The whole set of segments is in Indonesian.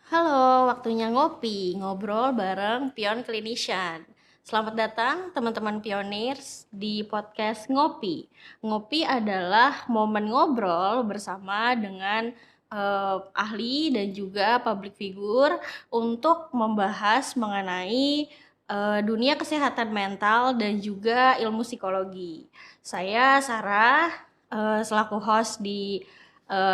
Halo, waktunya ngopi, ngobrol bareng Pion Clinician. Selamat datang teman-teman pioners di podcast Ngopi. Ngopi adalah momen ngobrol bersama dengan ahli dan juga public figure untuk membahas mengenai dunia kesehatan mental dan juga ilmu psikologi. Saya Sarah, selaku host di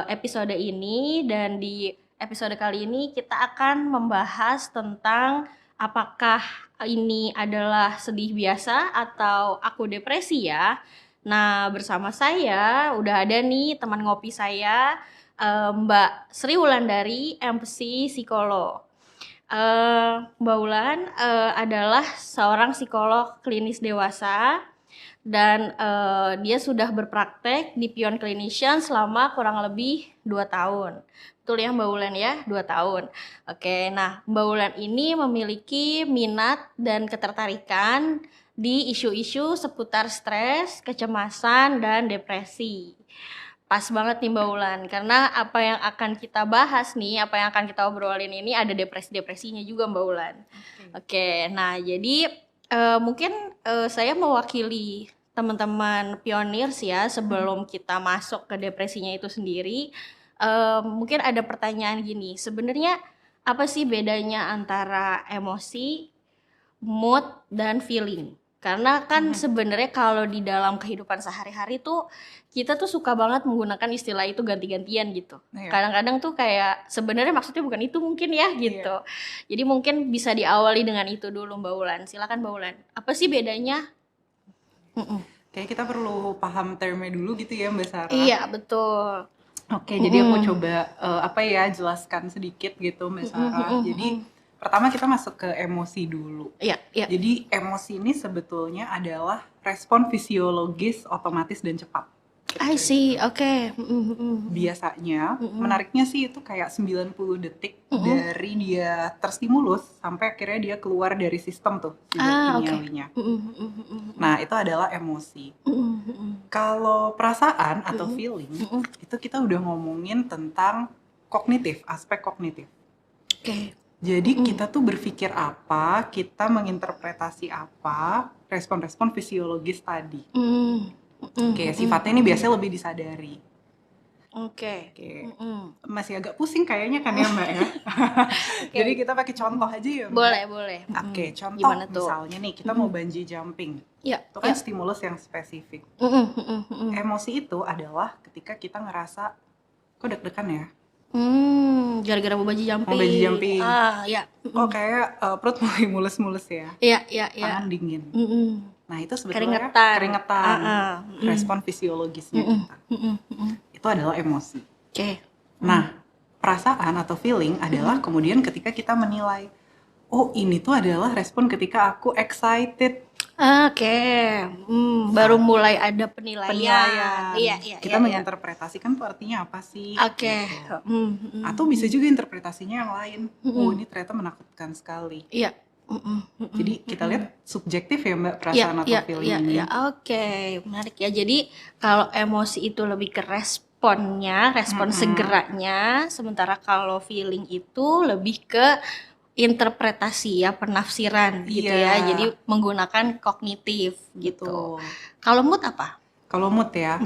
episode ini, dan di episode kali ini kita akan membahas tentang apakah ini adalah sedih biasa atau aku depresi ya. Nah, bersama saya udah ada nih teman ngopi saya, Mbak Sri Wulandari, MC Psikolog. Mbak Wulan adalah seorang psikolog klinis dewasa dan dia sudah berpraktek di Pion Clinician selama kurang lebih 2 tahun. Betul ya Mbak Wulan ya, 2 tahun. Oke, nah Mbak Wulan ini memiliki minat dan ketertarikan di isu-isu seputar stres, kecemasan, dan depresi. Pas banget nih Mbak Wulan, karena apa yang akan kita bahas nih, apa yang akan kita obrolin ini ada depresi-depresinya juga Mbak Wulan. Oke, nah jadi mungkin saya mewakili teman-teman pioners ya sebelum kita masuk ke depresinya itu sendiri. Mungkin ada pertanyaan gini, sebenarnya apa sih bedanya antara emosi, mood, dan feeling? Karena kan sebenarnya kalau di dalam kehidupan sehari-hari tuh kita tuh suka banget menggunakan istilah itu ganti-gantian gitu. Iya. Kadang-kadang tuh kayak sebenarnya maksudnya bukan itu mungkin ya gitu. Jadi mungkin bisa diawali dengan itu dulu Mbak Wulan. Silakan Mbak Wulan. Apa sih bedanya? Kayak kita perlu paham termnya dulu gitu ya Mbak Sarah. Iya, betul. Oke, jadi aku coba jelaskan sedikit gitu Mbak Sarah. Jadi pertama kita masuk ke emosi dulu. Iya, iya. Jadi emosi ini sebetulnya adalah respon fisiologis otomatis dan cepat. I see. Oke. Biasanya menariknya sih itu kayak 90 detik dari dia terstimulus sampai akhirnya dia keluar dari sistem tuh si zat kimiawinya. Nah, itu adalah emosi. Kalau perasaan atau feeling itu kita udah ngomongin tentang kognitif, aspek kognitif. Oke. Jadi kita tuh berpikir apa, kita menginterpretasi apa, respon-respon fisiologis tadi. Oke, sifatnya ini biasanya lebih disadari. Oke. Masih agak pusing kayaknya kan ya Mbak ya. Jadi kita pakai contoh aja ya Mbak. Boleh. Oke, contoh Gimana tuh? misalnya nih kita mau bungee jumping. Iya. Itu kan stimulus yang spesifik. Emosi itu adalah ketika kita ngerasa kok deg-degan ya. Gara-gara mau bungee jumping. Mau bungee jumping. Iya. Kok kayak perut mulai mulus-mulus ya. Iya. Tangan dingin. Nah, itu sebetulnya keringetan. Respon fisiologisnya kita. Itu adalah emosi. Oke. Nah, perasaan atau feeling adalah kemudian ketika kita menilai, oh ini tuh adalah respon ketika aku excited. Oke. Baru mulai ada penilaian. Iya. Kita menginterpretasikan tuh artinya apa sih? Oke. Gitu. Atau bisa juga interpretasinya yang lain. Oh, ini ternyata menakutkan sekali. Iya. Jadi kita lihat subjektif ya Mbak, perasaan atau feeling ini. Oke, menarik ya. Jadi kalau emosi itu lebih ke responnya, respon segeranya, sementara kalau feeling itu lebih ke interpretasi ya, penafsiran gitu ya. Jadi menggunakan kognitif gitu. Kalau mood apa? Kalau mood ya.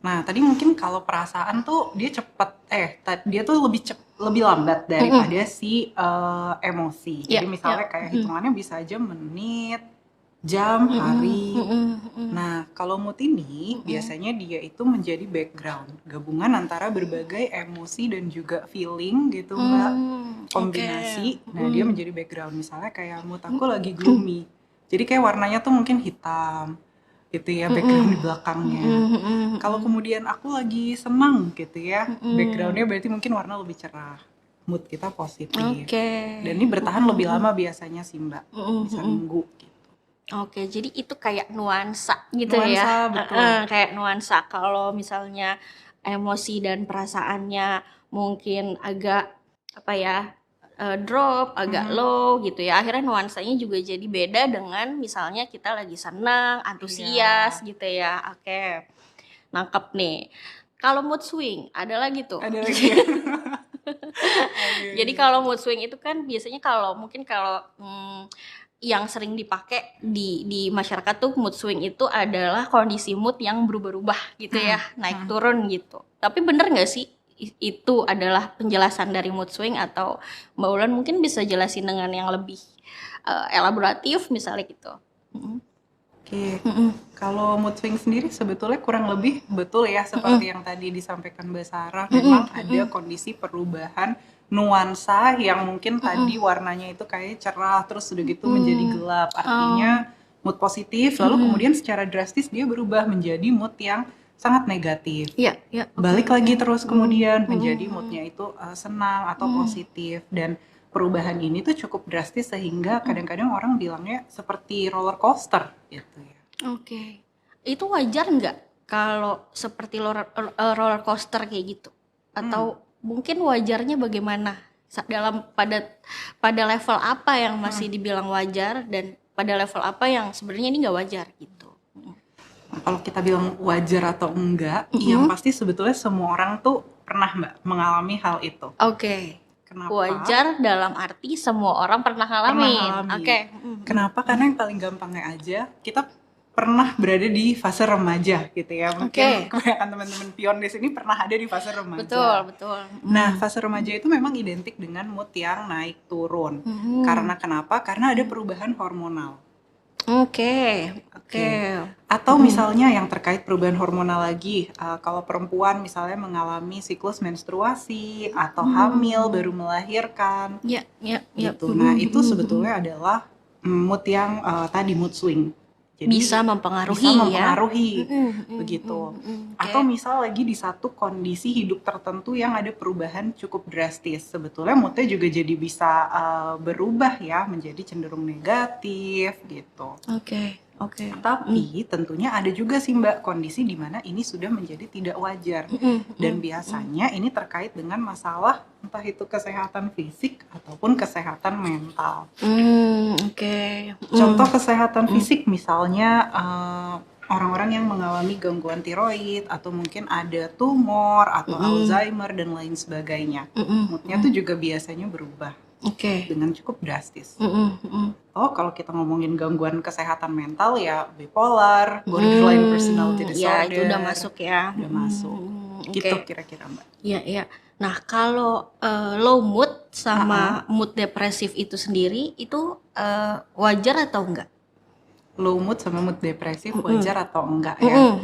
Nah, tadi mungkin kalau perasaan tuh dia cepat dia tuh lebih lambat daripada si emosi. Jadi misalnya kayak hitungannya bisa aja menit, jam, hari. Nah, kalau mood ini biasanya dia itu menjadi background, gabungan antara berbagai emosi dan juga feeling gitu Mbak. Kombinasi. Nah, dia menjadi background. Misalnya kayak mood aku lagi gloomy. Jadi kayak warnanya tuh mungkin hitam. Gitu ya, background di belakangnya. Kalau kemudian aku lagi senang gitu ya, backgroundnya berarti mungkin warna lebih cerah, mood kita positif. Dan ini bertahan lebih lama biasanya sih Mbak, bisa minggu gitu. Oke, jadi itu kayak nuansa gitu ya. Nuansa, betul. Kayak nuansa. Kalau misalnya emosi dan perasaannya mungkin agak drop, agak low gitu ya. Akhirnya nuansanya juga jadi beda dengan misalnya kita lagi senang, antusias gitu ya. Oke. nangkep nih. Kalau mood swing ada lagi tuh. Ada lagi. Jadi kalau mood swing itu kan biasanya kalau yang sering dipakai di masyarakat tuh mood swing itu adalah kondisi mood yang berubah-ubah gitu ya, naik turun gitu. Tapi bener nggak sih itu adalah penjelasan dari mood swing, atau Mbak Ulan mungkin bisa jelasin dengan yang lebih elaboratif misalnya gitu. Oke, kalau mood swing sendiri sebetulnya kurang lebih betul ya seperti yang tadi disampaikan Mbak Sarah. Memang ada kondisi perubahan nuansa yang mungkin tadi warnanya itu kayak cerah terus udah gitu menjadi gelap. Artinya mood positif, lalu kemudian secara drastis dia berubah menjadi mood yang sangat negatif. Iya. Balik lagi terus kemudian menjadi moodnya itu senang atau positif, dan perubahan ini tuh cukup drastis sehingga kadang-kadang orang bilangnya seperti roller coaster gitu ya. Oke. Itu wajar nggak kalau seperti roller coaster kayak gitu? Atau mungkin wajarnya bagaimana? Pada level apa yang masih dibilang wajar, dan pada level apa yang sebenarnya ini nggak wajar gitu? Kalau kita bilang wajar atau enggak, yang pasti sebetulnya semua orang tuh pernah Mbak mengalami hal itu. Oke. Kenapa? Wajar dalam arti semua orang pernah ngalamin. Oke. Kenapa? Karena yang paling gampangnya aja, kita pernah berada di fase remaja gitu ya. Mungkin kebanyakan teman-teman pion di sini pernah ada di fase remaja. Betul. Nah, fase remaja itu memang identik dengan mood yang naik turun. Karena kenapa? Karena ada perubahan hormonal. Oke. Atau misalnya yang terkait perubahan hormonal lagi, kalau perempuan misalnya mengalami siklus menstruasi atau hamil baru melahirkan, gitu. Nah itu sebetulnya adalah mood yang tadi mood swing. Jadi bisa mempengaruhi begitu. Atau misal lagi di satu kondisi hidup tertentu yang ada perubahan cukup drastis, sebetulnya moodnya juga jadi bisa berubah ya menjadi cenderung negatif gitu. Oke. Tapi tentunya ada juga sih Mbak kondisi di mana ini sudah menjadi tidak wajar, dan biasanya ini terkait dengan masalah entah itu kesehatan fisik ataupun kesehatan mental. Contoh kesehatan fisik misalnya orang-orang yang mengalami gangguan tiroid atau mungkin ada tumor atau Alzheimer dan lain sebagainya. Moodnya tuh juga biasanya berubah dengan cukup drastis. Oh, kalau kita ngomongin gangguan kesehatan mental ya bipolar, borderline personality disorder. Ya, itu udah masuk ya. Udah masuk. Gitu kira-kira Mbak. Iya. Nah, kalau low mood sama mood depresif itu sendiri itu wajar atau enggak? Low mood sama mood depresif wajar atau enggak ya?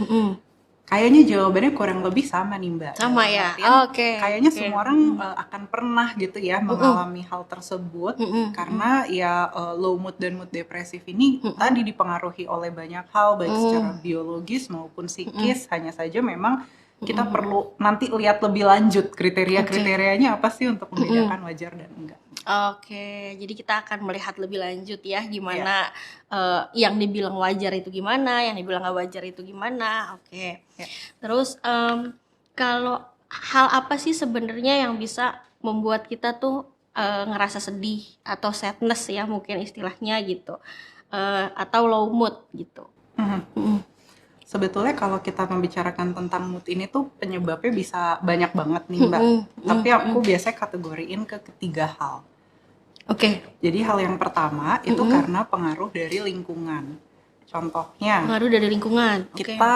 Kayaknya jawabannya kurang lebih sama nih Mbak. Sama ya? Kayaknya semua orang akan pernah gitu ya mengalami hal tersebut. Karena ya low mood dan mood depresif ini tadi dipengaruhi oleh banyak hal, baik secara biologis maupun psikis. Hanya saja memang kita perlu nanti lihat lebih lanjut kriteria-kriterianya apa sih untuk membedakan wajar dan enggak. Jadi kita akan melihat lebih lanjut ya gimana yang dibilang wajar itu gimana, yang dibilang gak wajar itu gimana. Terus kalau hal apa sih sebenarnya yang bisa membuat kita tuh ngerasa sedih atau sadness ya mungkin istilahnya gitu, atau low mood gitu. Sebetulnya kalau kita membicarakan tentang mood ini tuh penyebabnya bisa banyak banget nih Mbak. Tapi aku biasanya kategoriin ke ketiga hal. Jadi hal yang pertama itu karena pengaruh dari lingkungan. Contohnya pengaruh dari lingkungan. Kita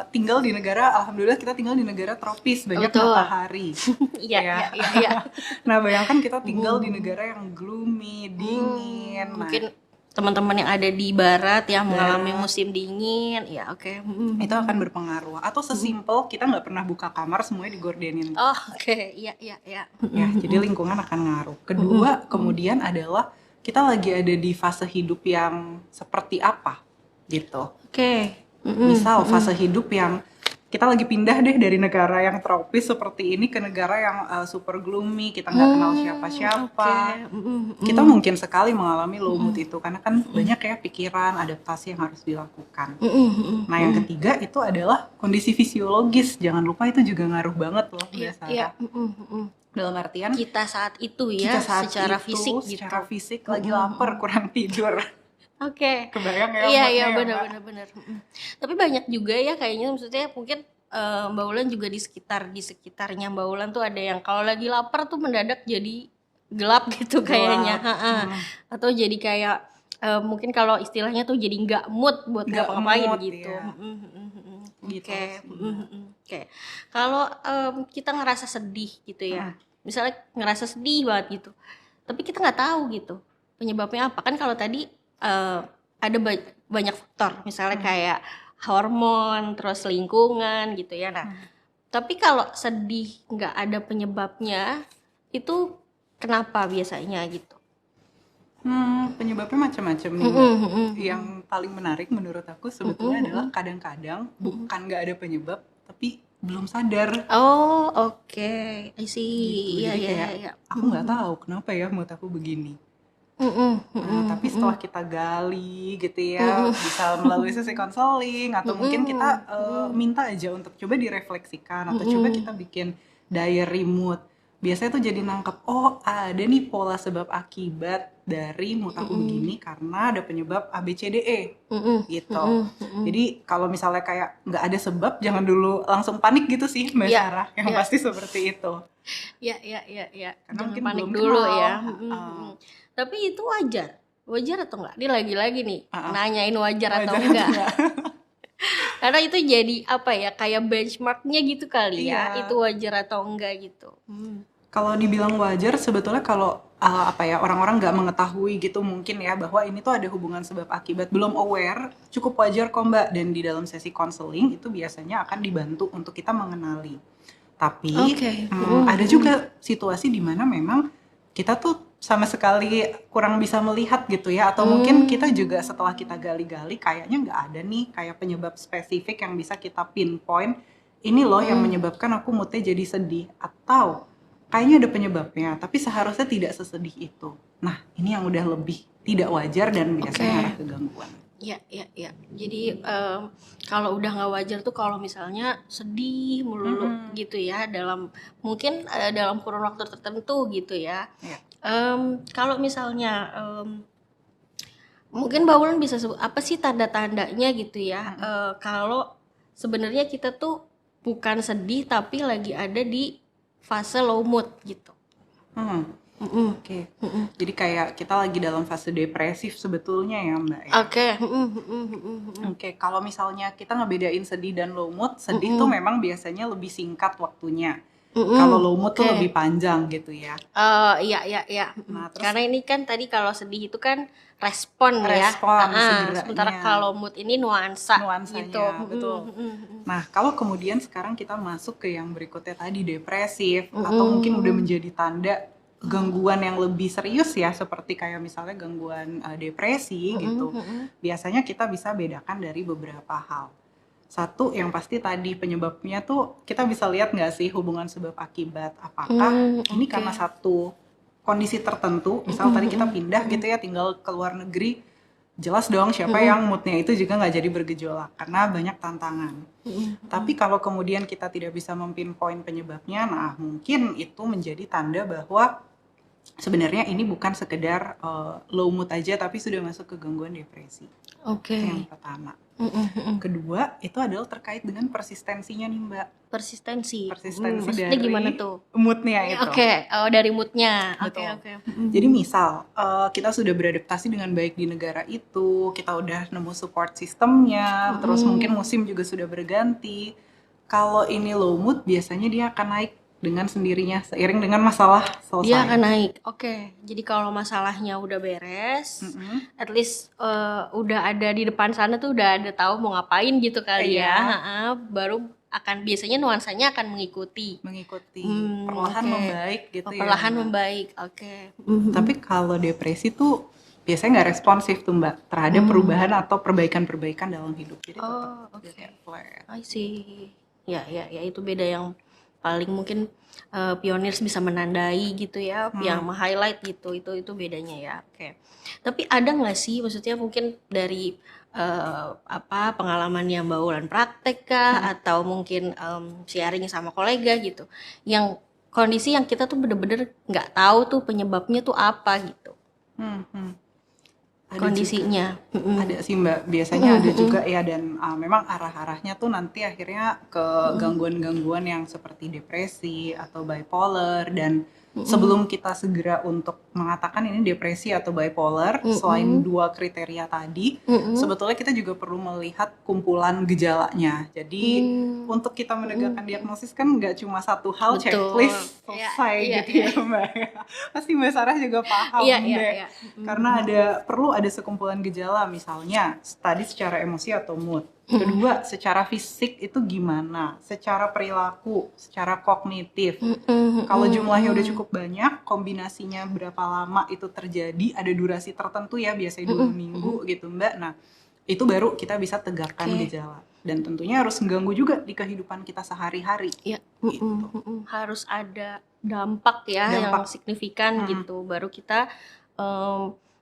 tinggal di negara, alhamdulillah kita tinggal di negara tropis, banyak matahari. Iya. Nah, bayangkan kita tinggal di negara yang gloomy, dingin. Mungkin teman-teman yang ada di barat yang mengalami musim dingin, ya itu akan berpengaruh. Atau sesimpel kita nggak pernah buka kamar, semuanya digordenin. Iya. Ya, jadi lingkungan akan ngaruh. Kedua, kemudian adalah kita lagi ada di fase hidup yang seperti apa, gitu. Misal fase hidup yang kita lagi pindah deh dari negara yang tropis seperti ini ke negara yang super gloomy, kita nggak kenal siapa-siapa. Kita mungkin sekali mengalami low mood itu karena kan banyak ya pikiran, adaptasi yang harus dilakukan. Nah, yang ketiga itu adalah kondisi fisiologis. Jangan lupa itu juga ngaruh banget loh biasanya. Dalam artian kita saat itu ya, secara fisik lagi lapar, kurang tidur. Oke. Kebayang ya Iya, moodnya iya, ya Mbak? benar. Tapi banyak juga ya kayaknya, maksudnya mungkin Mbak Ulan juga di sekitarnya Mbak Ulan tuh ada yang kalau lagi lapar tuh mendadak jadi gelap gitu kayaknya. Gelap. Atau jadi kayak mungkin kalau istilahnya tuh jadi nggak mood buat Nggak ngapa-ngapain mood gitu. ya. Gitu Oke. sih Mbak. Oke. Kalau kita ngerasa sedih gitu ya, misalnya ngerasa sedih banget gitu, tapi kita nggak tahu gitu penyebabnya apa. Kan kalau tadi ada banyak faktor, misalnya kayak hormon, terus lingkungan gitu ya. Nah, tapi kalau sedih nggak ada penyebabnya, itu kenapa biasanya gitu? Penyebabnya macam-macam nih Mbak. Yang paling menarik menurut aku sebetulnya adalah kadang-kadang bukan nggak ada penyebab, tapi belum sadar Oh, oke. I see. gitu. Iya, Jadi iya, kayak iya. aku nggak tahu kenapa ya mood aku begini. Tapi setelah kita gali gitu ya, bisa melalui sesi konseling atau mungkin kita minta aja untuk coba direfleksikan atau coba kita bikin diary mood. Biasanya tuh jadi nangkep, oh ada nih pola sebab akibat dari mood aku begini karena ada penyebab A, B, C, D, E gitu. Jadi kalau misalnya kayak nggak ada sebab, jangan dulu langsung panik gitu sih Mbak Iya, Sarah. Yang iya. pasti seperti itu. Ya. Karena Jangan mungkin panik belum dulu kenal. ya. Tapi itu wajar. Wajar atau enggak? Ini lagi-lagi nih nanyain wajar atau Wajar enggak. nggak? Karena itu jadi apa ya? Kayak benchmarknya gitu kali ya. Iya. Itu wajar atau enggak gitu. Kalau dibilang wajar, sebetulnya kalau orang-orang nggak mengetahui gitu mungkin ya bahwa ini tuh ada hubungan sebab akibat, belum aware, cukup wajar kok Mbak. Dan di dalam sesi konseling itu biasanya akan dibantu untuk kita mengenali. Tapi Oke. ada juga situasi di mana memang kita tuh sama sekali kurang bisa melihat gitu ya, atau mungkin kita juga setelah kita gali-gali kayaknya nggak ada nih kayak penyebab spesifik yang bisa kita pinpoint, ini loh yang menyebabkan aku moodnya jadi sedih, atau kayaknya ada penyebabnya tapi seharusnya tidak sesedih itu. Nah ini yang udah lebih tidak wajar dan biasanya arah ke gangguan. Iya. Jadi kalau udah nggak wajar tuh kalau misalnya sedih melulu gitu ya, mungkin dalam kurun waktu tertentu gitu ya. Iya. Kalau misalnya mungkin Mbak Wulan bisa sebut apa sih tanda-tandanya gitu ya, kalau sebenarnya kita tuh bukan sedih tapi lagi ada di fase low mood gitu. Oke. Jadi kayak kita lagi dalam fase depresif sebetulnya ya Mbak ya. Oke. Oke, kalau misalnya kita ngebedain sedih dan low mood, sedih tuh memang biasanya lebih singkat waktunya. Kalau low mood tuh lebih panjang gitu ya. Iya. Nah, terus Karena ini kan tadi kalau sedih itu kan respon ya. segeranya. Sementara kalau mood ini nuansanya Nuansanya, gitu. betul. Nah, kalau kemudian sekarang kita masuk ke yang berikutnya tadi, depresif, atau mungkin udah menjadi tanda gangguan yang lebih serius ya, seperti kayak misalnya gangguan depresi gitu. Biasanya kita bisa bedakan dari beberapa hal. Satu, yang pasti tadi penyebabnya tuh kita bisa lihat nggak sih hubungan sebab akibat. Apakah ini karena satu kondisi tertentu, misal tadi kita pindah gitu ya, tinggal ke luar negeri, jelas dong siapa yang moodnya itu juga nggak jadi bergejolak karena banyak tantangan. Tapi kalau kemudian kita tidak bisa mempinpoint penyebabnya, nah mungkin itu menjadi tanda bahwa sebenarnya ini bukan sekedar low mood aja tapi sudah masuk ke gangguan depresi. Oke. Yang pertama. Kedua, itu adalah terkait dengan persistensinya nih Mbak. Persistensi Maksudnya dari gimana tuh? Moodnya itu. Oke. Dari moodnya. Betul. Oke. Jadi misal kita sudah beradaptasi dengan baik di negara itu, kita udah nemu support sistemnya, terus mungkin musim juga sudah berganti. Kalau ini low mood, biasanya dia akan naik dengan sendirinya seiring dengan masalah selesai. Dia akan naik. Oke. Jadi kalau masalahnya udah beres, at least udah ada di depan sana tuh udah ada tahu mau ngapain gitu kali ya. Baru akan biasanya nuansanya akan mengikuti. Perlahan membaik gitu ya. Perlahan membaik. Oke. Tapi kalau depresi tuh biasanya nggak responsif tuh Mbak terhadap perubahan atau perbaikan-perbaikan dalam hidup. Jadi tetap flat. I see. Ya itu beda yang paling mungkin pioneers bisa menandai gitu ya, yang meng-highlight gitu, itu bedanya ya. Oke. Tapi ada nggak sih, maksudnya mungkin dari pengalaman yang Mbak Wulan praktek kah, atau mungkin sharing sama kolega gitu, yang kondisi yang kita tuh bener-bener nggak tahu tuh penyebabnya tuh apa gitu. kondisinya. Ada sih Mbak, biasanya ada juga ya, dan memang arah-arahnya tuh nanti akhirnya ke gangguan-gangguan yang seperti depresi atau bipolar. Dan sebelum kita segera untuk mengatakan ini depresi atau bipolar, selain 2 kriteria tadi, sebetulnya kita juga perlu melihat kumpulan gejalanya. Jadi untuk kita menegakkan diagnosis kan nggak cuma satu hal, checklist selesai gitu ya Mbak. Pasti Mbak Sarah juga paham deh. Karena perlu ada sekumpulan gejala, misalnya tadi secara emosi atau mood. Kedua, secara fisik itu gimana? Secara perilaku, secara kognitif. Kalau jumlahnya udah cukup banyak, kombinasinya berapa lama itu terjadi, ada durasi tertentu ya, biasanya 2 minggu gitu Mbak. Nah, itu baru kita bisa tegakkan gejala. Dan tentunya harus mengganggu juga di kehidupan kita sehari-hari. Iya. Gitu. Harus ada dampak yang signifikan gitu, baru kita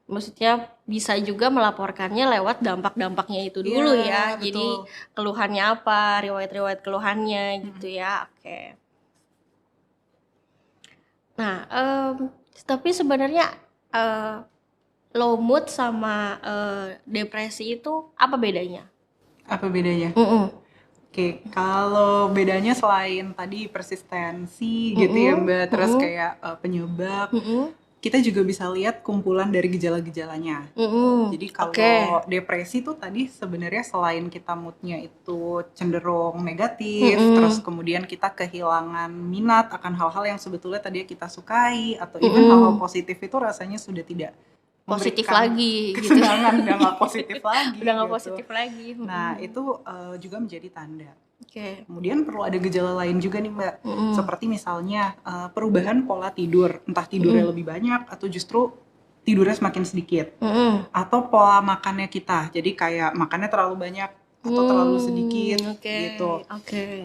maksudnya bisa juga melaporkannya lewat dampak-dampaknya itu dulu ya. Betul. Jadi keluhannya apa, riwayat-riwayat keluhannya gitu ya. Oke. Nah, tapi sebenarnya low mood sama depresi itu apa bedanya? Apa bedanya? Oke, kalau bedanya selain tadi persistensi gitu ya Mbak, terus kayak penyebab, kita juga bisa lihat kumpulan dari gejala-gejalanya. Jadi kalau depresi tuh tadi sebenarnya selain kita moodnya itu cenderung negatif, terus kemudian kita kehilangan minat akan hal-hal yang sebetulnya tadi kita sukai, atau even hal-hal positif itu rasanya sudah tidak positif lagi gitu. Kesenangan udah nggak positif lagi. Udah nggak positif lagi. Nah itu juga menjadi tanda. Kemudian perlu ada gejala lain juga nih Mbak, seperti misalnya perubahan pola tidur, entah tidurnya lebih banyak atau justru tidurnya semakin sedikit, atau pola makannya kita, jadi kayak makannya terlalu banyak atau terlalu sedikit gitu.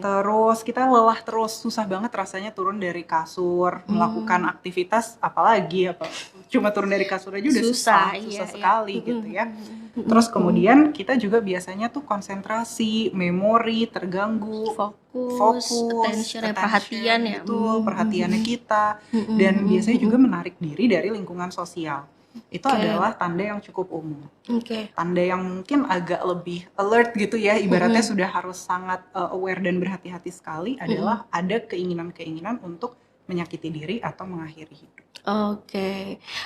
Terus kita lelah terus, susah banget rasanya turun dari kasur, melakukan aktivitas apalagi cuma turun dari kasur aja udah susah sekali gitu ya. Terus kemudian kita juga biasanya tuh konsentrasi, memori terganggu, fokus, attention, perhatian ya. Betul, perhatiannya kita, dan biasanya juga menarik diri dari lingkungan sosial. Itu adalah tanda yang cukup umum. Tanda yang mungkin agak lebih alert gitu ya, ibaratnya sudah harus sangat aware dan berhati-hati sekali, adalah ada keinginan-keinginan untuk menyakiti diri atau mengakhiri hidup.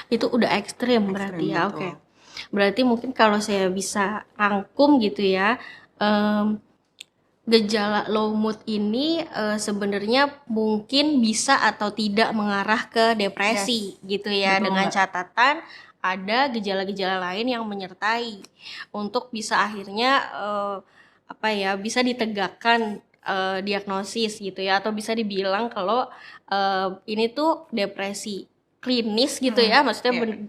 Itu udah ekstrim berarti ya. Berarti mungkin kalau saya bisa rangkum gitu ya, gejala low mood ini sebenarnya mungkin bisa atau tidak mengarah ke depresi gitu ya. Betul, dengan catatan ada gejala-gejala lain yang menyertai untuk bisa akhirnya bisa ditegakkan diagnosis gitu ya, atau bisa dibilang kalau ini tuh depresi klinis gitu ya, maksudnya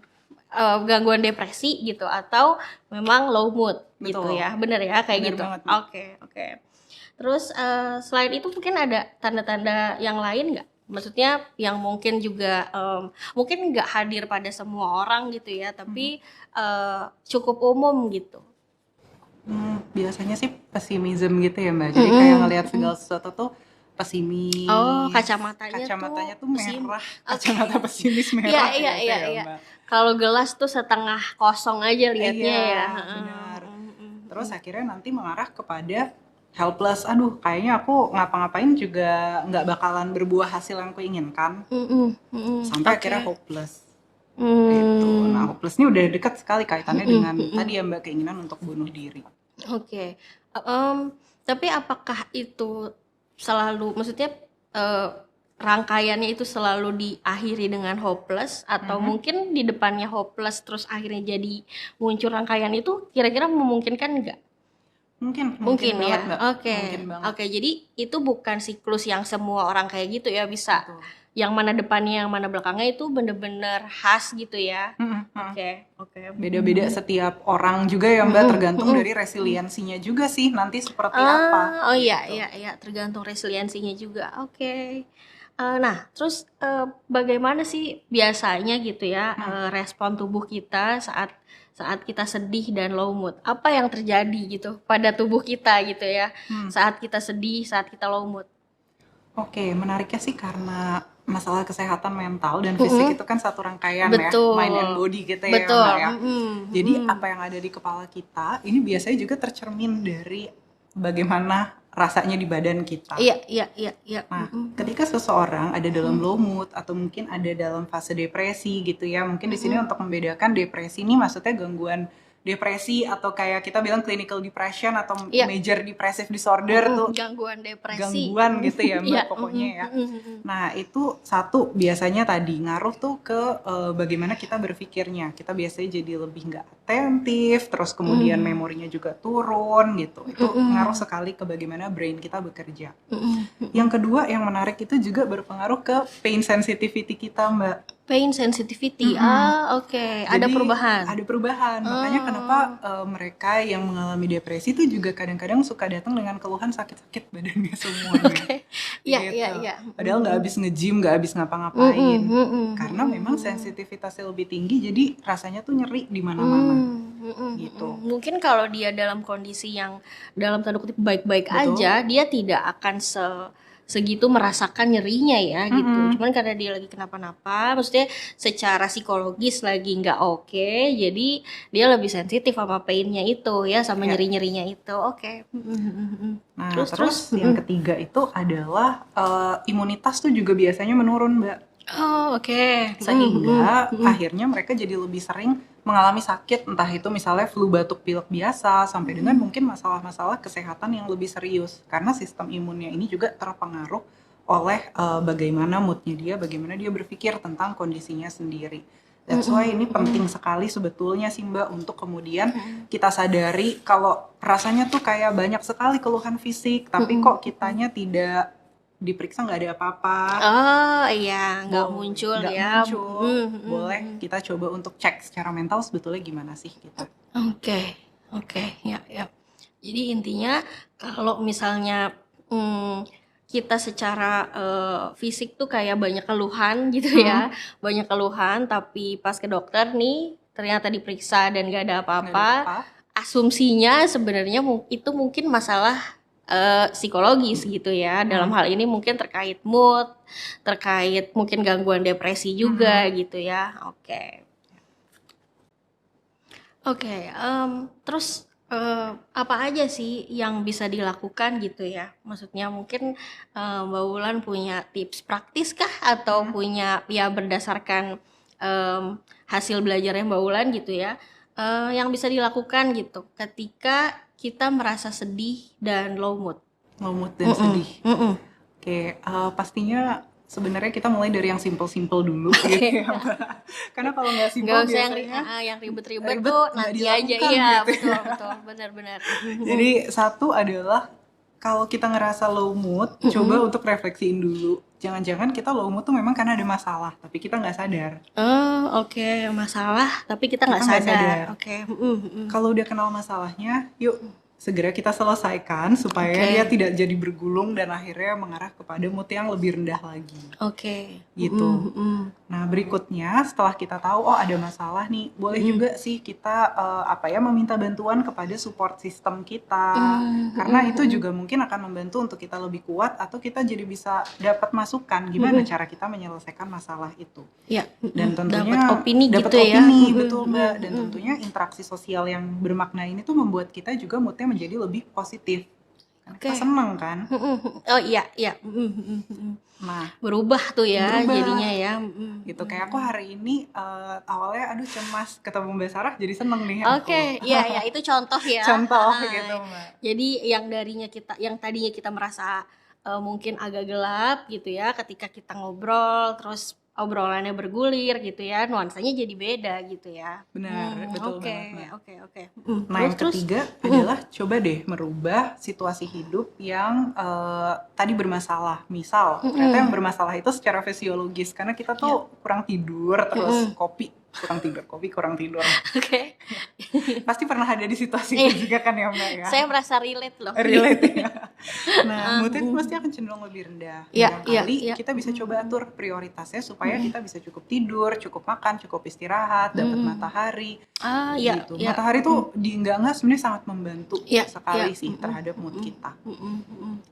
gangguan depresi gitu, atau memang low mood. Betul. Gitu ya, bener ya kayak gitu. Oke. Terus selain itu mungkin ada tanda-tanda yang lain nggak? Maksudnya yang mungkin juga mungkin nggak hadir pada semua orang gitu ya, tapi cukup umum gitu. Biasanya sih pesimism gitu ya Mbak, jadi kayak ngelihat segala sesuatu tuh pesimis. Kacamatanya tuh merah, kacamata pesimis merah. Iya. Kalau gelas tuh setengah kosong aja liatnya ya. Benar. Terus akhirnya nanti mengarah kepada helpless. Aduh, kayaknya aku ngapa-ngapain juga nggak bakalan berbuah hasil yang aku inginkan. Sampai akhirnya hopeless. Gitu. Nah, hopeless ini udah dekat sekali kaitannya dengan tadi ya Mbak, keinginan untuk bunuh diri. Tapi apakah itu selalu, maksudnya rangkaiannya itu selalu diakhiri dengan hopeless, atau mungkin di depannya hopeless terus akhirnya jadi muncul rangkaian itu, kira-kira memungkinkan nggak? Mungkin ya. Oke, jadi itu bukan siklus yang semua orang kayak gitu ya, bisa. Betul. Yang mana depannya, yang mana belakangnya itu bener-bener khas gitu ya. Oke. Beda-beda setiap orang juga ya Mbak, tergantung dari resiliensinya juga sih nanti seperti apa. Iya, tergantung resiliensinya juga. Nah, terus bagaimana sih biasanya gitu ya respon tubuh kita saat kita sedih dan low mood? Apa yang terjadi gitu pada tubuh kita gitu ya saat kita sedih, saat kita low mood? Menariknya sih karena masalah kesehatan mental dan fisik itu kan satu rangkaian ya, Betul. mind and body gitu ya Betul. Mbak ya. Jadi apa yang ada di kepala kita ini biasanya juga tercermin dari bagaimana rasanya di badan kita. Iya. Nah, ketika seseorang ada dalam low mood atau mungkin ada dalam fase depresi gitu ya, mungkin di sini untuk membedakan depresi ini maksudnya gangguan depresi atau kayak kita bilang clinical depression atau major depressive disorder tuh gangguan depresi, gangguan gitu ya Mbak pokoknya ya. Nah itu satu biasanya tadi ngaruh tuh ke bagaimana kita berpikirnya. Kita biasanya jadi lebih nggak atentif, terus kemudian memorinya juga turun gitu. Itu ngaruh sekali ke bagaimana brain kita bekerja. Yang kedua yang menarik itu juga berpengaruh ke pain sensitivity kita Mbak. Pain sensitivity, oke. Ada perubahan. Ada perubahan, makanya kenapa mereka yang mengalami depresi itu juga kadang-kadang suka datang dengan keluhan sakit-sakit badannya semuanya. Iya. Padahal nggak habis nge-gym, nggak habis ngapa-ngapain, karena memang sensitivitasnya lebih tinggi, jadi rasanya tuh nyeri di mana-mana. Gitu. Mungkin kalau dia dalam kondisi yang dalam tanda kutip baik-baik aja, dia tidak akan segitu merasakan nyerinya ya gitu. Cuman karena dia lagi kenapa-napa, maksudnya secara psikologis lagi nggak oke, jadi dia lebih sensitif sama painnya itu ya, sama nyeri-nyerinya itu. Oke. Nah terus yang ketiga itu adalah imunitas tuh juga biasanya menurun Mbak. Oh oke. Sehingga akhirnya mereka jadi lebih sering mengalami sakit, entah itu misalnya flu batuk pilek biasa sampai dengan mungkin masalah-masalah kesehatan yang lebih serius, karena sistem imunnya ini juga terpengaruh oleh bagaimana moodnya dia, bagaimana dia berpikir tentang kondisinya sendiri. That's why ini penting sekali sebetulnya sih Mbak untuk kemudian kita sadari kalau rasanya tuh kayak banyak sekali keluhan fisik, tapi kok kitanya tidak diperiksa, nggak ada apa-apa. Oh iya, nggak muncul ya. Boleh kita coba untuk cek secara mental sebetulnya gimana sih kita. Oke, ya. Jadi intinya kalau misalnya kita secara fisik tuh kayak banyak keluhan gitu ya, banyak keluhan, tapi pas ke dokter nih ternyata diperiksa dan nggak ada apa-apa. Asumsinya sebenarnya itu mungkin masalah psikologis gitu ya. Dalam hal ini mungkin terkait mood, terkait mungkin gangguan depresi juga gitu ya. Oke, terus apa aja sih yang bisa dilakukan gitu ya? Maksudnya mungkin Mbak Wulan punya tips praktis kah atau punya ya berdasarkan hasil belajarnya Mbak Wulan gitu ya, yang bisa dilakukan gitu ketika kita merasa sedih dan low mood dan sedih. Oke, pastinya sebenarnya kita mulai dari yang simple-simple dulu gitu ya Mbak. Karena kalau nggak simple nggak usah biasanya yang ribet-ribet tuh nanti aja. Iya gitu. betul benar. Jadi satu adalah kalau kita ngerasa low mood, coba untuk refleksiin dulu. Jangan-jangan kita low mood tuh memang karena ada masalah, tapi kita nggak sadar. Oke, masalah, tapi kita nggak sadar. Oke. Kalau udah kenal masalahnya, yuk segera kita selesaikan supaya dia tidak jadi bergulung dan akhirnya mengarah kepada mood yang lebih rendah lagi. Gitu. Nah berikutnya setelah kita tahu oh ada masalah nih, boleh juga sih kita meminta bantuan kepada support system kita, karena itu juga mungkin akan membantu untuk kita lebih kuat atau kita jadi bisa dapat masukan gimana cara kita menyelesaikan masalah itu. Dan tentunya dapat opini gitu ya. Betul Mbak. Dan tentunya interaksi sosial yang bermakna ini tuh membuat kita juga moodnya menjadi lebih positif. Kita seneng kan? Oh iya. Nah, berubah tuh ya jadinya ya. Gitu kayak aku hari ini awalnya aduh cemas ketemu Mbak Sarah jadi seneng nih. Iya itu contoh ya. Contoh gitu Mbak. Jadi yang tadinya kita merasa mungkin agak gelap gitu ya, ketika kita ngobrol terus obrolannya bergulir gitu ya, nuansanya jadi beda gitu ya. Benar, betul banget. Oke. Nah yang ketiga adalah coba deh merubah situasi hidup yang tadi bermasalah. Misal ternyata yang bermasalah itu secara fisiologis karena kita tuh kurang tidur, terus kopi kurang tidur. Pasti pernah ada di situasi itu juga kan ya Mbak ya. Saya merasa relate loh. Ya. Nah moodnya pasti akan cenderung lebih rendah. Kita bisa coba atur prioritasnya supaya kita bisa cukup tidur, cukup makan, cukup istirahat, dapat matahari. Gitu. Matahari tuh di enggak sebenarnya sangat membantu sekali sih terhadap mood kita.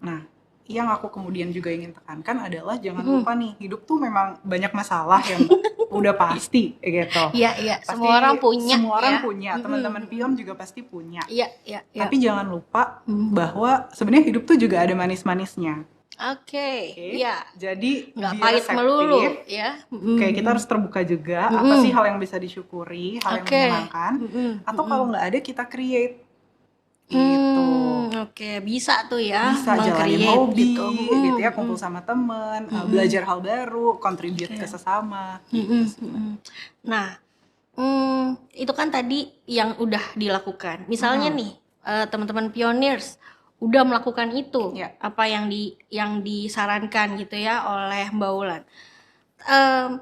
Nah yang aku kemudian juga ingin tekankan adalah jangan lupa nih, hidup tuh memang banyak masalah ya Mbak. Udah pasti gitu. Iya, Pasti semua orang punya semua orang ya. punya, teman-teman pion juga pasti punya. Iya. Tapi jangan lupa bahwa sebenarnya hidup tuh juga ada manis-manisnya. Oke. Oke. Iya. Jadi Nggak be pahit melulu receptive. ya. Kayak kita harus terbuka juga, apa sih hal yang bisa disyukuri, hal yang Oke. menyenangkan, atau kalau nggak ada kita create gitu. Oke, bisa tuh ya Bisa jalanin meng-create hobi gitu. ya, kumpul sama temen, belajar hal baru, contribute ke sesama gitu sih, Mbak. Nah, itu kan tadi yang udah dilakukan. Misalnya nih, teman-teman pioneers udah melakukan itu, Iya. apa yang disarankan gitu ya oleh Mbak Wulan.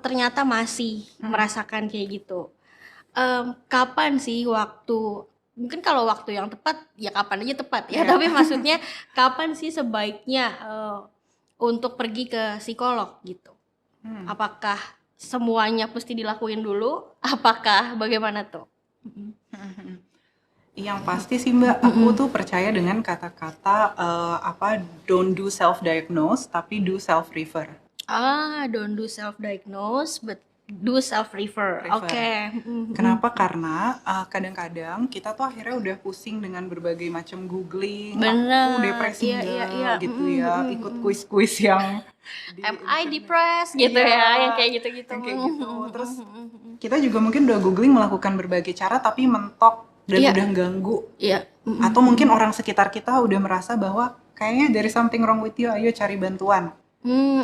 Ternyata masih merasakan kayak gitu. Kapan sih waktu, mungkin kalau waktu yang tepat ya kapan aja tepat ya, tapi maksudnya kapan sih sebaiknya untuk pergi ke psikolog gitu? Apakah semuanya mesti dilakuin dulu? Apakah bagaimana tuh? Yang pasti sih Mbak, aku tuh percaya dengan kata-kata don't do self-diagnose, tapi do self-refer. Don't do self-diagnose, but do self-refer. Oke. Kenapa? Karena kadang-kadang kita tuh akhirnya udah pusing dengan berbagai macam googling, Bener. aku depresi Iya. gitu ya, ikut kuis-kuis yang Am I depressed gitu ya, yang kayak gitu-gitu. yang kayak gitu. Terus kita juga mungkin udah googling, melakukan berbagai cara, tapi mentok dan udah ganggu. Iya. Atau mungkin orang sekitar kita udah merasa bahwa kayaknya there is something wrong with you, ayo cari bantuan.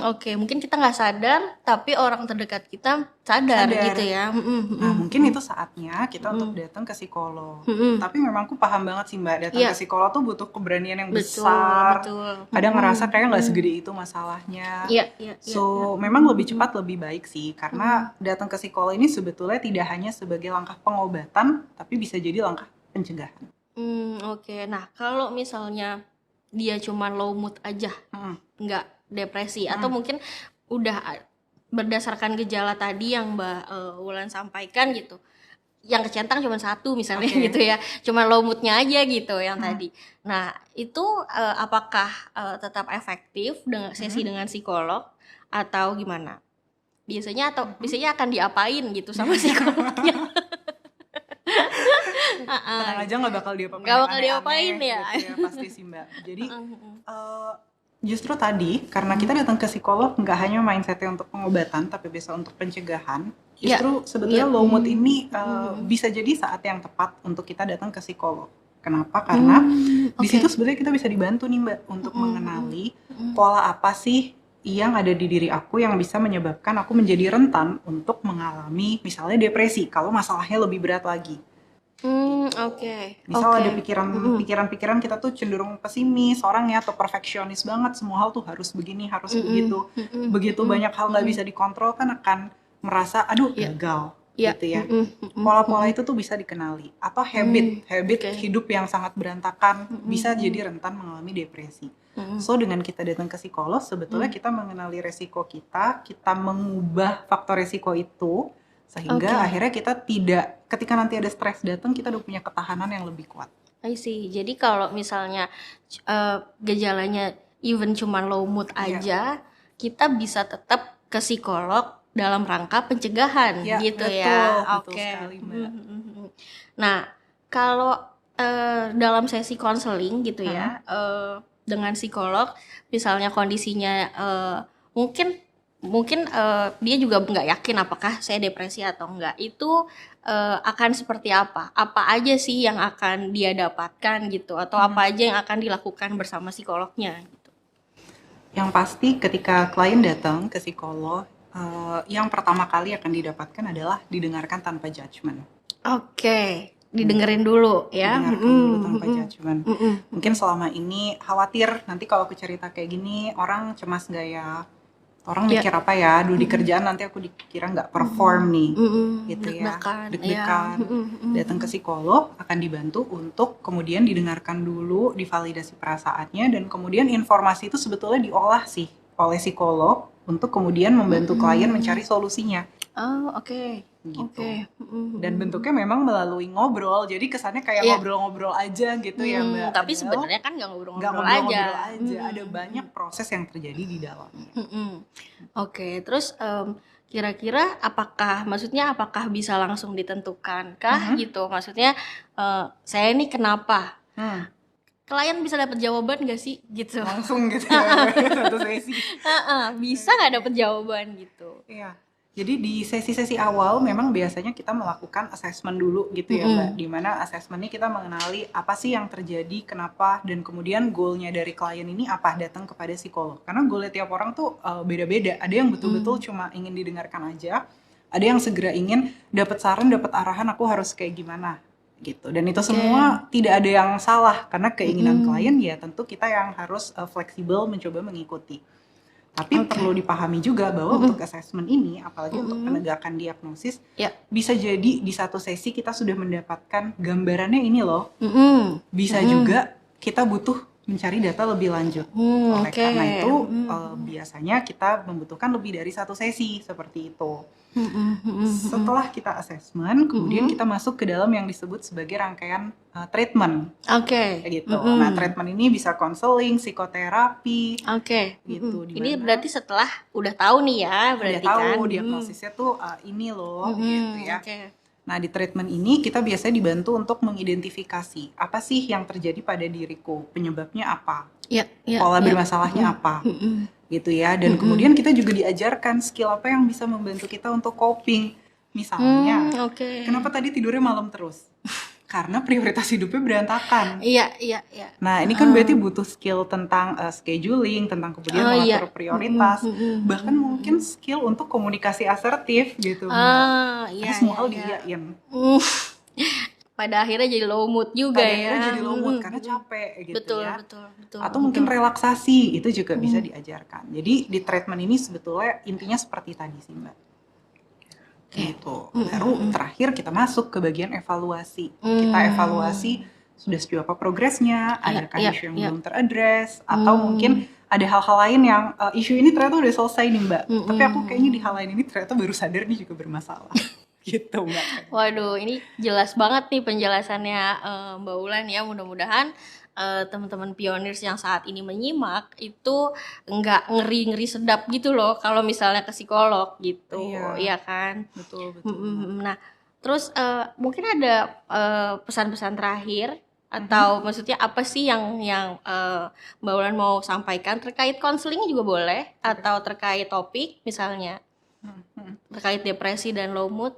Oke. Mungkin kita nggak sadar, tapi orang terdekat kita sadar. Gitu ya. Nah, mungkin itu saatnya kita untuk datang ke psikolog. Tapi memang aku paham banget sih Mbak, datang ke psikolog tuh butuh keberanian yang besar. Betul. Kadang ngerasa kayak nggak segede itu masalahnya. Iya. So, memang lebih cepat lebih baik sih, karena datang ke psikolog ini sebetulnya tidak hanya sebagai langkah pengobatan, tapi bisa jadi langkah pencegahan. Oke. Nah, kalau misalnya dia cuma low mood aja, nggak depresi, atau mungkin udah berdasarkan gejala tadi yang Mbak Wulan sampaikan gitu, yang kecentang cuma satu misalnya gitu ya, cuma low moodnya aja gitu yang tadi. Nah, itu apakah tetap efektif dengan sesi dengan psikolog atau gimana? Biasanya akan diapain gitu sama psikolognya? Tenang aja, nggak bakal diapain. Nggak bakal diapain ya? Gitu ya, pasti sih Mbak. Jadi justru tadi karena kita datang ke psikolog nggak hanya mindsetnya untuk pengobatan, tapi bisa untuk pencegahan. Justru sebetulnya low mood ini bisa jadi saat yang tepat untuk kita datang ke psikolog. Kenapa? Karena di situ sebenarnya kita bisa dibantu nih Mbak untuk mengenali pola apa sih yang ada di diri aku yang bisa menyebabkan aku menjadi rentan untuk mengalami misalnya depresi kalau masalahnya lebih berat lagi. Misal ada pikiran-pikiran kita tuh cenderung pesimis orangnya, atau perfeksionis banget, semua hal tuh harus begini, harus begitu. Begitu banyak hal nggak bisa dikontrol kan akan merasa aduh gagal gitu ya. Pola-pola itu tuh bisa dikenali, atau habit hidup yang sangat berantakan bisa jadi rentan mengalami depresi. So dengan kita datang ke psikolog sebetulnya kita mengenali resiko kita mengubah faktor resiko itu sehingga akhirnya kita tidak, ketika nanti ada stres datang, kita udah punya ketahanan yang lebih kuat. I see. Jadi kalau misalnya gejalanya even cuma low mood aja, kita bisa tetap ke psikolog dalam rangka pencegahan gitu ya. Betul sekali Mbak. Nah, kalau dalam sesi konseling gitu ya, dengan psikolog, misalnya kondisinya mungkin dia juga nggak yakin apakah saya depresi atau enggak, itu akan seperti apa aja sih yang akan dia dapatkan gitu, atau apa aja yang akan dilakukan bersama psikolognya gitu. Yang pasti ketika klien datang ke psikolog, yang pertama kali akan didapatkan adalah didengarkan tanpa judgement. Didengerin dulu ya. Didengarkan dulu tanpa judgement. Mungkin selama ini khawatir nanti kalau aku cerita kayak gini orang cemas nggak ya, orang mikir apa ya, dulu di kerjaan nanti aku dikira nggak perform nih, gitu ya, deg-degan. Datang ke psikolog akan dibantu untuk kemudian didengarkan dulu, divalidasi perasaannya, dan kemudian informasi itu sebetulnya diolah sih oleh psikolog untuk kemudian membantu klien mencari solusinya. gitu. Oke. Dan bentuknya memang melalui ngobrol, jadi kesannya kayak ngobrol-ngobrol aja gitu ya Mbak. Tapi sebenarnya kan nggak ngobrol-ngobrol aja. Ada banyak proses yang terjadi di dalamnya. Oke, terus kira-kira apakah bisa langsung ditentukan kah gitu? Maksudnya saya ini kenapa? Klien bisa dapat jawaban gak sih gitu? Langsung gitu ya, satu sesi. Bisa nggak dapat jawaban gitu? Iya. Jadi di sesi-sesi awal memang biasanya kita melakukan assessment dulu gitu ya Mbak. Dimana assessmentnya kita mengenali apa sih yang terjadi, kenapa, dan kemudian goalnya dari klien ini apa datang kepada psikolog. Karena goalnya tiap orang tuh beda-beda. Ada yang betul-betul cuma ingin didengarkan aja. Ada yang segera ingin dapat saran, dapat arahan aku harus kayak gimana gitu. Dan itu semua tidak ada yang salah karena keinginan klien ya tentu kita yang harus fleksibel mencoba mengikuti. Tapi perlu dipahami juga bahwa untuk assessment ini, apalagi untuk penegakan diagnosis, bisa jadi di satu sesi kita sudah mendapatkan gambarannya ini loh. Bisa juga kita butuh mencari data lebih lanjut. Oleh karena itu, biasanya kita membutuhkan lebih dari satu sesi seperti itu. Setelah kita assessment, kemudian kita masuk ke dalam yang disebut sebagai rangkaian treatment. Kayak gitu. Nah, treatment ini bisa konseling, psikoterapi. Gitu. Ini berarti setelah udah tahu nih ya, berarti udah tahu kan diagnosisnya tuh ini loh, gitu ya. Nah, di treatment ini kita biasanya dibantu untuk mengidentifikasi apa sih yang terjadi pada diriku, penyebabnya apa, pola bermasalahnya apa, gitu ya. Dan kemudian kita juga diajarkan skill apa yang bisa membantu kita untuk coping. Misalnya, kenapa tadi tidurnya malam terus? Karena prioritas hidupnya berantakan. Nah, ini kan berarti butuh skill tentang scheduling, tentang kemudian mengatur prioritas, bahkan mungkin skill untuk komunikasi asertif gitu. Karena semua hal diiyain. Pada akhirnya jadi low mood juga jadi low mood karena capek gitu betul. Atau mungkin relaksasi, itu juga bisa diajarkan. Jadi di treatment ini sebetulnya intinya seperti tadi sih Mbak. Gitu. Baru terakhir kita masuk ke bagian evaluasi. Kita evaluasi sudah sejauh apa progresnya, adakah isu yang belum teradres, atau mungkin ada hal-hal lain yang isu ini ternyata udah selesai nih Mbak. Tapi aku kayaknya di hal lain ini ternyata baru sadar nih juga bermasalah. Gitu Mbak. Waduh, ini jelas banget nih penjelasannya Mbak Ulan ya. Mudah-mudahan teman-teman pioners yang saat ini menyimak itu nggak ngeri-ngeri sedap gitu loh kalau misalnya ke psikolog gitu, iya kan? Betul. Nah, terus mungkin ada pesan-pesan terakhir atau maksudnya apa sih yang Mbak Ulan mau sampaikan terkait konseling juga boleh atau terkait topik misalnya terkait depresi dan low mood.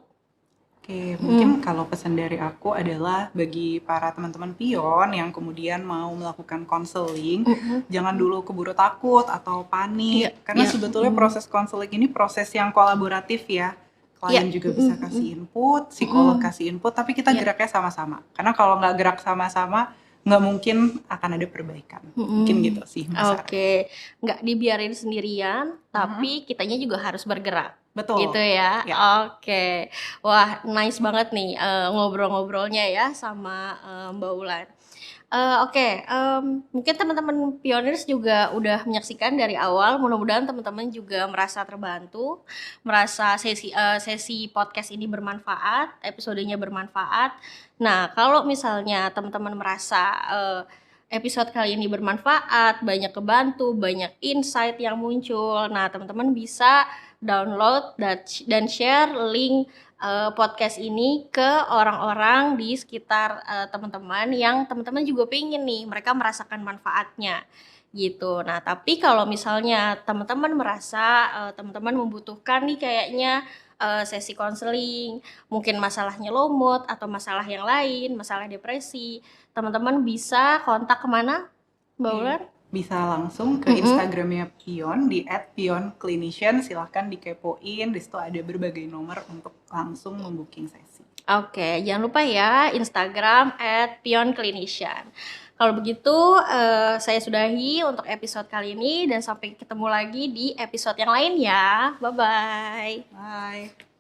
Oke, mungkin kalau pesan dari aku adalah bagi para teman-teman pion yang kemudian mau melakukan konseling, jangan dulu keburu takut atau panik, karena sebetulnya proses konseling ini proses yang kolaboratif ya. Klien juga bisa kasih input, psikolog kasih input, tapi kita geraknya sama-sama. Karena kalau nggak gerak sama-sama, nggak mungkin akan ada perbaikan. Mungkin gitu sih. Nggak dibiarin sendirian, tapi kitanya juga harus bergerak. Betul. Gitu ya. Wah, nice banget nih ngobrol-ngobrolnya ya sama Mbak Ulan. Mungkin teman-teman pioners juga udah menyaksikan dari awal. Mudah-mudahan teman-teman juga merasa terbantu, merasa sesi podcast ini bermanfaat, episodenya bermanfaat. Nah, kalau misalnya teman-teman merasa episode kali ini bermanfaat, banyak kebantu, banyak insight yang muncul. Nah, teman-teman bisa download dan share link podcast ini ke orang-orang di sekitar teman-teman yang teman-teman juga pengen nih mereka merasakan manfaatnya gitu. Nah, tapi kalau misalnya teman-teman merasa teman-teman membutuhkan nih kayaknya sesi konseling, mungkin masalahnya low mood atau masalah yang lain, masalah depresi, teman-teman bisa kontak kemana, Mbak Ulan? Bisa langsung ke Instagramnya Pion di @pionclinician, silahkan dikepoin, di situ ada berbagai nomor untuk langsung membooking sesi. Jangan lupa ya Instagram @pionclinician. Kalau begitu saya sudahi untuk episode kali ini dan sampai ketemu lagi di episode yang lain ya. Bye-bye. Bye.